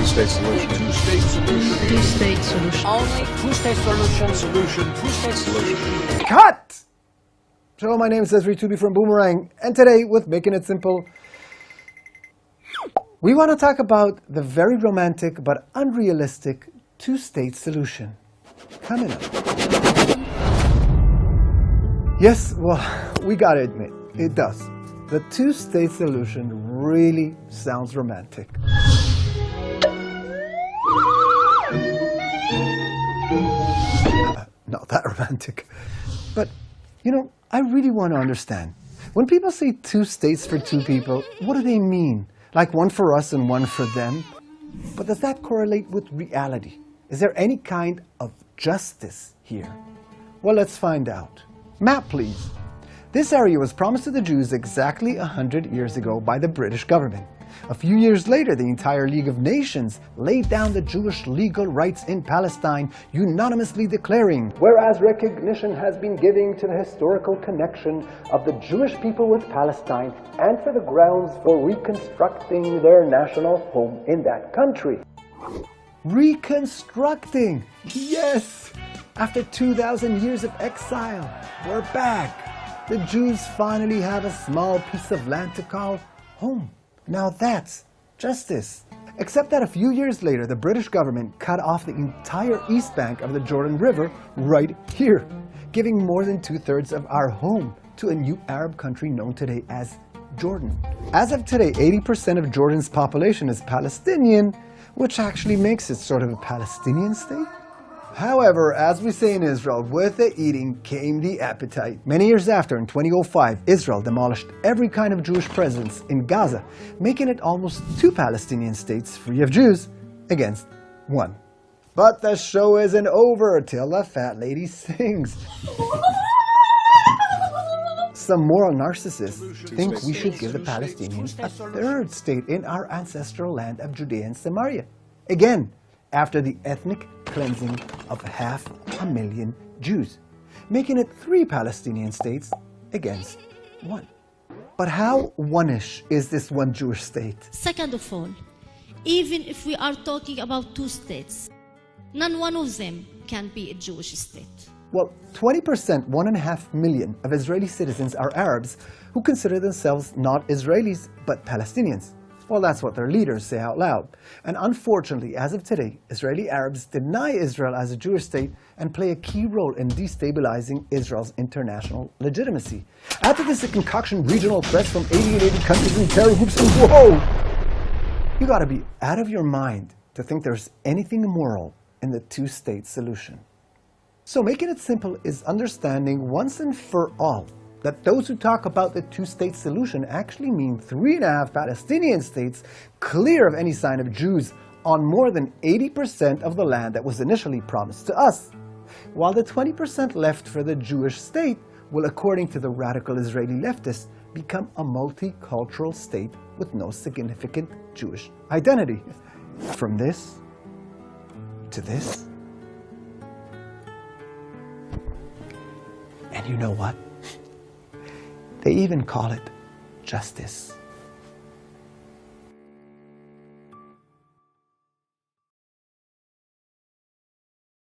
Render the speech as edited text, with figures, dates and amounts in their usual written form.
Two-state solution. Two-state solution. Two-state solution. Only two-state solution. Solution. Two-state solution. Cut! So my name is Ezri Tubi from Boomerang, and today, with Making It Simple, we want to talk about the very romantic but unrealistic two-state solution. Coming up. Yes, well, we gotta admit, it does. The two-state solution really sounds romantic. Not that romantic. But, I really want to understand. When people say two states for two people, what do they mean? Like one for us and one for them? But does that correlate with reality? Is there any kind of justice here? Well, let's find out. Map, please. This area was promised to the Jews exactly 100 years ago by the British government. A few years later, the entire League of Nations laid down the Jewish legal rights in Palestine, unanimously declaring, whereas recognition has been given to the historical connection of the Jewish people with Palestine and for the grounds for reconstructing their national home in that country. Reconstructing! Yes! After 2,000 years of exile, we're back. The Jews finally have a small piece of land to call home. Now that's justice. Except that a few years later, the British government cut off the entire east bank of the Jordan River right here, giving more than 2/3 of our home to a new Arab country known today as Jordan. As of today, 80% of Jordan's population is Palestinian, which actually makes it sort of a Palestinian state. However, as we say in Israel, with the eating came the appetite. Many years after, in 2005, Israel demolished every kind of Jewish presence in Gaza, making it almost two Palestinian states free of Jews against one. But the show isn't over till the fat lady sings. Some moral narcissists think we should give the Palestinians a third state in our ancestral land of Judea and Samaria. Again, after the ethnic cleansing of 500,000 Jews, making it three Palestinian states against one. But how one-ish is this one Jewish state? Second of all, even if we are talking about two states, one of them can be a Jewish state. Well, 20%, 1.5 million of Israeli citizens are Arabs who consider themselves not Israelis but Palestinians. Well, that's what their leaders say out loud. And unfortunately, as of today, Israeli Arabs deny Israel as a Jewish state and play a key role in destabilizing Israel's international legitimacy. Add to this a concoction regional threats from 80 countries and terror groups, and whoa! You gotta be out of your mind to think there's anything moral in the two-state solution. So making it simple is understanding once and for all that those who talk about the two-state solution actually mean 3.5 Palestinian states clear of any sign of Jews on more than 80% of the land that was initially promised to us, while the 20% left for the Jewish state will, according to the radical Israeli leftists, become a multicultural state with no significant Jewish identity. From this to this. And you know what? They even call it justice.